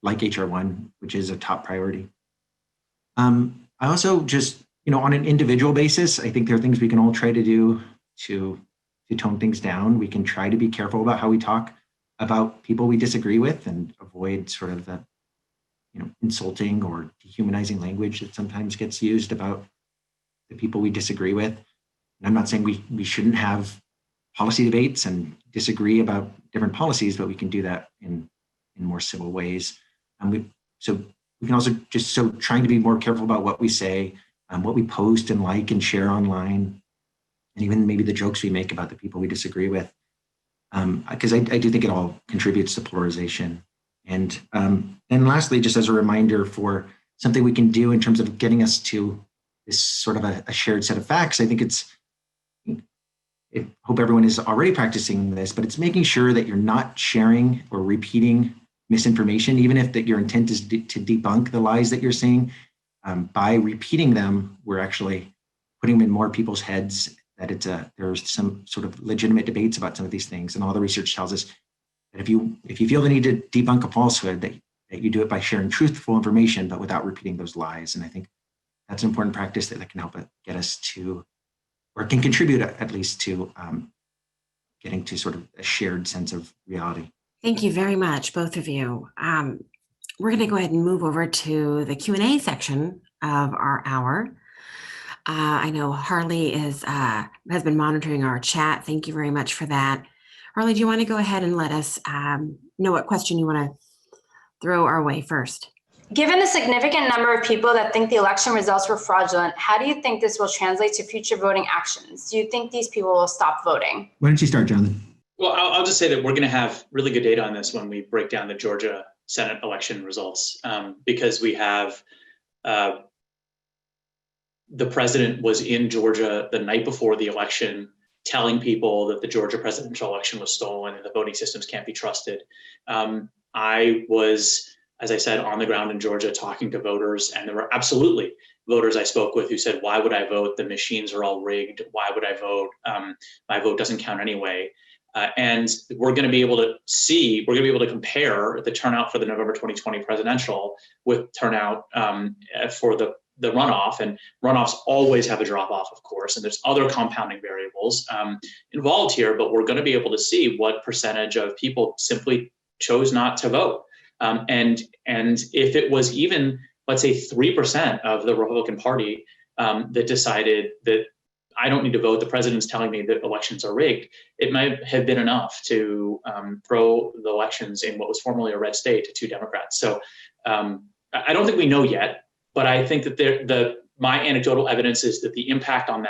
like HR 1, which is a top priority. I also just, on an individual basis, I think there are things we can all try to do to tone things down. We can try to be careful about how we talk about people we disagree with and avoid sort of the, insulting or dehumanizing language that sometimes gets used about the people we disagree with. And I'm not saying we shouldn't have policy debates and disagree about different policies, but we can do that in more civil ways. So we can also trying to be more careful about what we say, what we post and like and share online, and even maybe the jokes we make about the people we disagree with, because I do think it all contributes to polarization. And lastly, just as a reminder for something we can do in terms of getting us to this sort of a shared set of facts, I think I hope everyone is already practicing this, but it's making sure that you're not sharing or repeating misinformation, even if that your intent is to debunk the lies that you're seeing. By repeating them, we're actually putting them in more people's heads that there's some sort of legitimate debates about some of these things. And all the research tells us that if you feel the need to debunk a falsehood, that you do it by sharing truthful information, but without repeating those lies. And I think that's an important practice that can help get us to, or can contribute at least to getting to sort of a shared sense of reality. Thank you very much, both of you. We're going to go ahead and move over to the Q&A section of our hour. I know Harley has been monitoring our chat. Thank you very much for that. Harley, do you want to go ahead and let us know what question you want to throw our way first? Given the significant number of people that think the election results were fraudulent, how do you think this will translate to future voting actions? Do you think these people will stop voting? Why don't you start, Jonathan? Well, I'll just say that we're going to have really good data on this when we break down the Georgia Senate election results, because we have the president was in Georgia the night before the election telling people that the Georgia presidential election was stolen and the voting systems can't be trusted. I was, as I said, on the ground in Georgia talking to voters, and there were absolutely voters I spoke with who said, why would I vote? The machines are all rigged. Why would I vote? My vote doesn't count anyway. And we're going to be able to compare the turnout for the November 2020 presidential with turnout for the runoff. And runoffs always have a drop off, of course, and there's other compounding variables involved here, but we're going to be able to see what percentage of people simply chose not to vote. And if it was even, let's say, 3% of the Republican Party that decided that I don't need to vote, the president's telling me that elections are rigged, it might have been enough to throw the elections in what was formerly a red state to 2 Democrats. So I don't think we know yet, but I think that my anecdotal evidence is that the impact of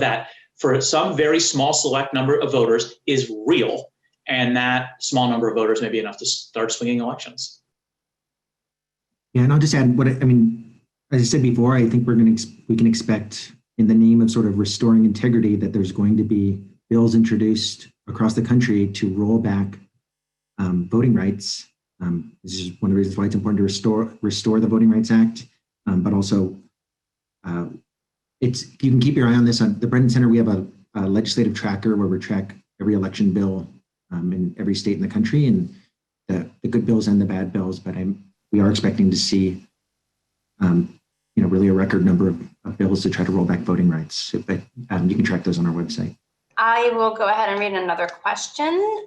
that for some very small select number of voters is real. and that small number of voters may be enough to start swinging elections. Yeah, and I'll just add as I said before, I think we can expect, in the name of sort of restoring integrity, that there's going to be bills introduced across the country to roll back voting rights. This is one of the reasons why it's important to restore the Voting Rights Act, but also you can keep your eye on this. On the Brennan Center, we have a legislative tracker where we track every election bill in every state in the country, and the good bills and the bad bills. But we are expecting to see, really a record number of bills to try to roll back voting rights. But you can track those on our website. I will go ahead and read another question.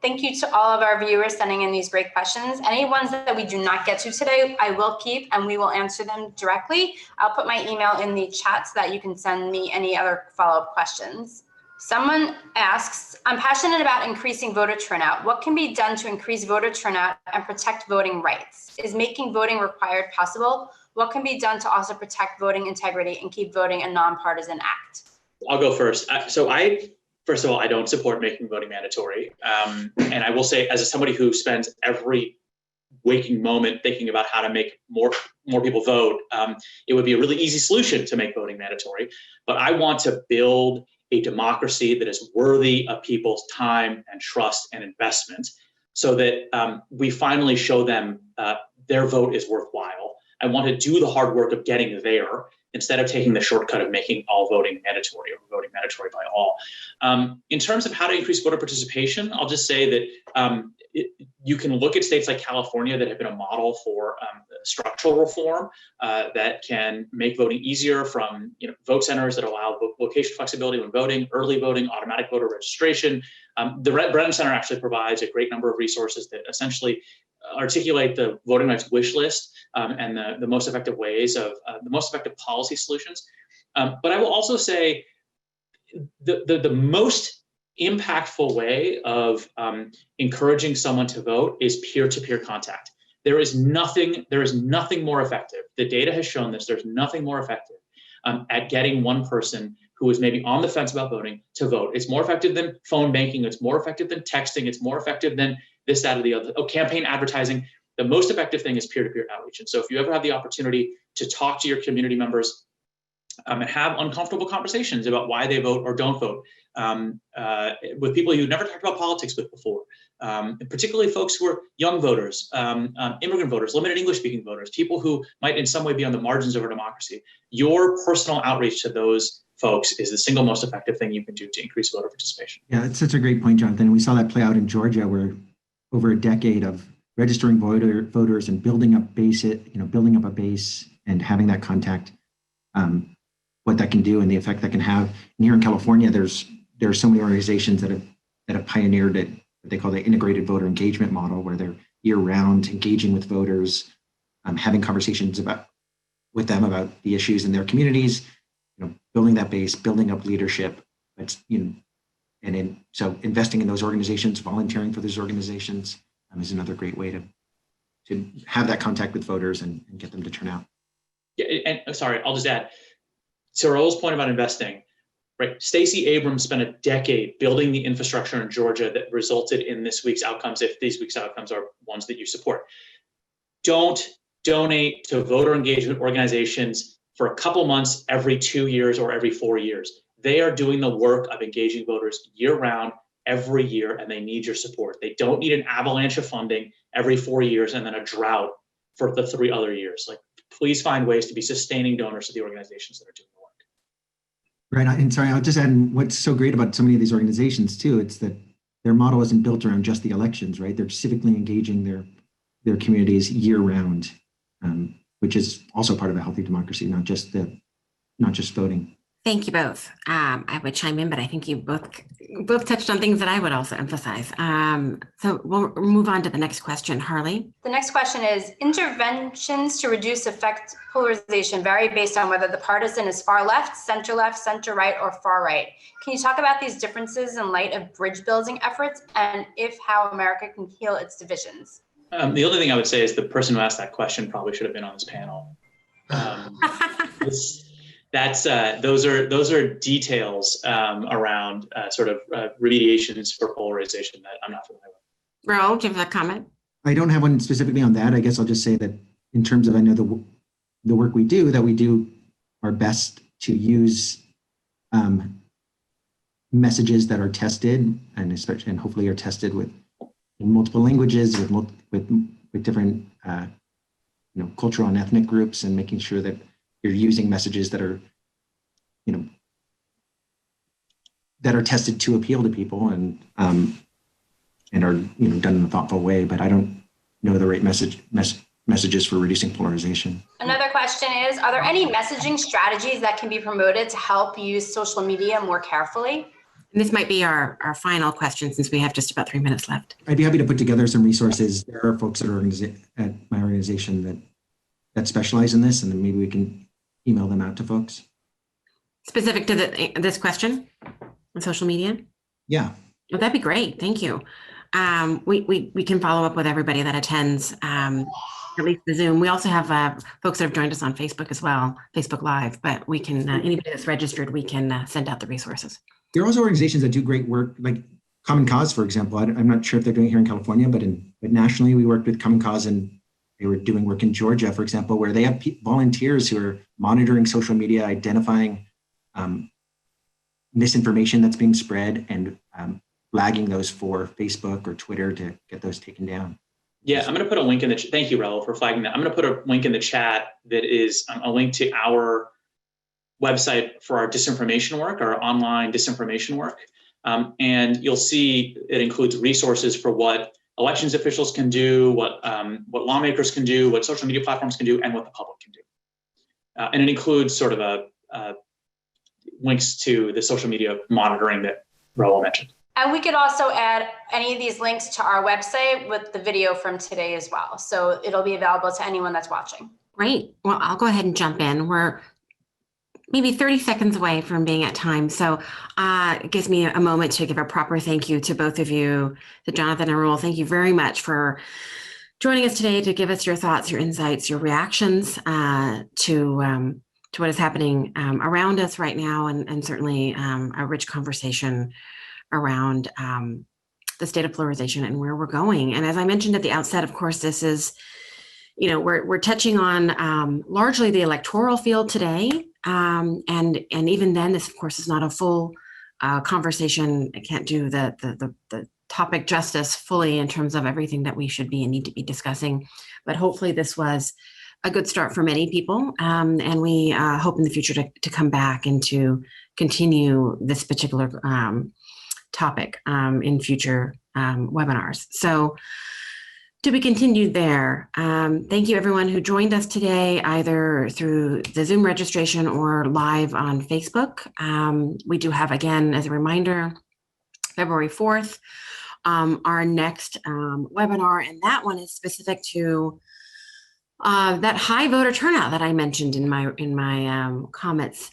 Thank you to all of our viewers sending in these great questions. Any ones that we do not get to today, I will keep and we will answer them directly. I'll put my email in the chat so that you can send me any other follow-up questions. Someone asks, I'm passionate about increasing voter turnout. What can be done to increase voter turnout and protect voting rights? Is making voting required possible? What can be done to also protect voting integrity and keep voting a nonpartisan act? I'll go first. First of all, I don't support making voting mandatory. And I will say, as somebody who spends every waking moment thinking about how to make more people vote, it would be a really easy solution to make voting mandatory. But I want to build a democracy that is worthy of people's time and trust and investment, so that we finally show them their vote is worthwhile. I want to do the hard work of getting there, instead of taking the shortcut of making all voting mandatory or voting mandatory by all. In terms of how to increase voter participation, I'll just say that you can look at states like California that have been a model for structural reform that can make voting easier, from vote centers that allow location flexibility when voting, early voting, automatic voter registration. The Brennan Center actually provides a great number of resources that essentially articulate the voting rights wish list and the most effective ways of the most effective policy solutions. But I will also say the most impactful way of encouraging someone to vote is peer-to-peer contact. There is nothing more effective. The data has shown this. There's nothing more effective at getting one person who is maybe on the fence about voting to vote. It's more effective than phone banking. It's more effective than texting. It's more effective than this, that, or the other. Campaign advertising. The most effective thing is peer-to-peer outreach. And so if you ever have the opportunity to talk to your community members and have uncomfortable conversations about why they vote or don't vote with people you've never talked about politics with before, particularly folks who are young voters, immigrant voters, limited English-speaking voters, people who might in some way be on the margins of our democracy, your personal outreach to those folks is the single most effective thing you can do to increase voter participation. Yeah, that's such a great point, Jonathan. We saw that play out in Georgia, where over a decade of registering voters and building up a base and having that contact, what that can do and the effect that can have. And here in California, there are so many organizations that have pioneered it, what they call the integrated voter engagement model, where they're year-round engaging with voters, having conversations with them about the issues in their communities, building that base, building up leadership. So investing in those organizations, volunteering for those organizations is another great way to have that contact with voters and get them to turn out. Yeah, and sorry, I'll just add to Raúl's point about investing. Right, Stacey Abrams spent a decade building the infrastructure in Georgia that resulted in this week's outcomes, if these week's outcomes are ones that you support. Don't donate to voter engagement organizations for a couple months every 2 years or every 4 years. They are doing the work of engaging voters year-round, every year, and they need your support. They don't need an avalanche of funding every 4 years and then a drought for the 3 other years. Please find ways to be sustaining donors to the organizations that are doing the work. Right, and sorry, I'll just add, what's so great about so many of these organizations too, it's that their model isn't built around just the elections, right? They're civically engaging their communities year-round, which is also part of a healthy democracy, not just voting. Thank you both. I would chime in, but I think you both touched on things that I would also emphasize. So we'll move on to the next question. Harley? The next question is, interventions to reduce effect polarization vary based on whether the partisan is far left, center right, or far right. Can you talk about these differences in light of bridge building efforts and how America can heal its divisions? The only thing I would say is the person who asked that question probably should have been on this panel. That's those are details around sort of remediations for polarization that I'm not familiar with. Raúl, do you have a comment? I don't have one specifically on that. I guess I'll just say that in terms of, I know the work we do our best to use messages that are tested and hopefully are tested with in multiple languages, with different cultural and ethnic groups, and making sure that you're using messages that are that are tested to appeal to people and are done in a thoughtful way. But I don't know the right messages for reducing polarization. Another question is, are there any messaging strategies that can be promoted to help use social media more carefully? And this might be our final question, since we have just about 3 minutes left. I'd be happy to put together some resources. There are folks at my organization that specialize in this, and then maybe we can email them out to folks. Specific to this question on social media? Yeah. Oh, that'd be great. Thank you. We can follow up with everybody that attends, at least the Zoom. We also have folks that have joined us on Facebook as well, Facebook Live, but we can, anybody that's registered, we can send out the resources. There are also organizations that do great work, like Common Cause, for example. I'm not sure if they're doing it here in California, but nationally, we worked with Common Cause, and they were doing work in Georgia, for example, where they have volunteers who are monitoring social media, identifying misinformation that's being spread, and flagging those for Facebook or Twitter to get those taken down. Yeah, I'm going to put a link in the thank you, Raúl, for flagging that. I'm going to put a link in the chat that is a link to our website for our disinformation work, our online disinformation work. And you'll see it includes resources for what elections officials can do, what lawmakers can do, what social media platforms can do, and what the public can do. And it includes sort of links to the social media monitoring that Raúl mentioned. And we could also add any of these links to our website with the video from today as well. So it'll be available to anyone that's watching. Great. Well, I'll go ahead and jump in. We're maybe 30 seconds away from being at time. So it gives me a moment to give a proper thank you to both of you, to Jonathan and Raúl. Thank you very much for joining us today to give us your thoughts, your insights, your reactions to what is happening around us right now, and certainly a rich conversation around the state of polarization and where we're going. And as I mentioned at the outset, of course, this is, we're touching on largely the electoral field today. And even then, this, of course, is not a full conversation. I can't do the topic justice fully in terms of everything that we should be and need to be discussing. But hopefully this was a good start for many people. And we hope in the future to come back and to continue this particular topic in future webinars. So to be continued there. Thank you everyone who joined us today, either through the Zoom registration or live on Facebook. We do have, again, as a reminder, February 4th, our next webinar, and that one is specific to that high voter turnout that I mentioned in my comments.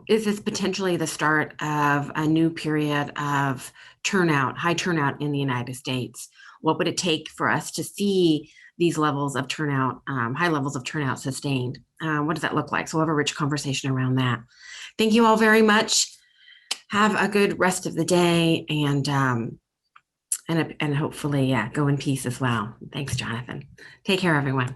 Is this potentially the start of a new period of turnout, high turnout in the United States? What would it take for us to see these levels of turnout, high levels of turnout sustained? What does that look like? So we'll have a rich conversation around that. Thank you all very much. Have a good rest of the day, and hopefully, go in peace as well. Thanks, Jonathan. Take care, everyone.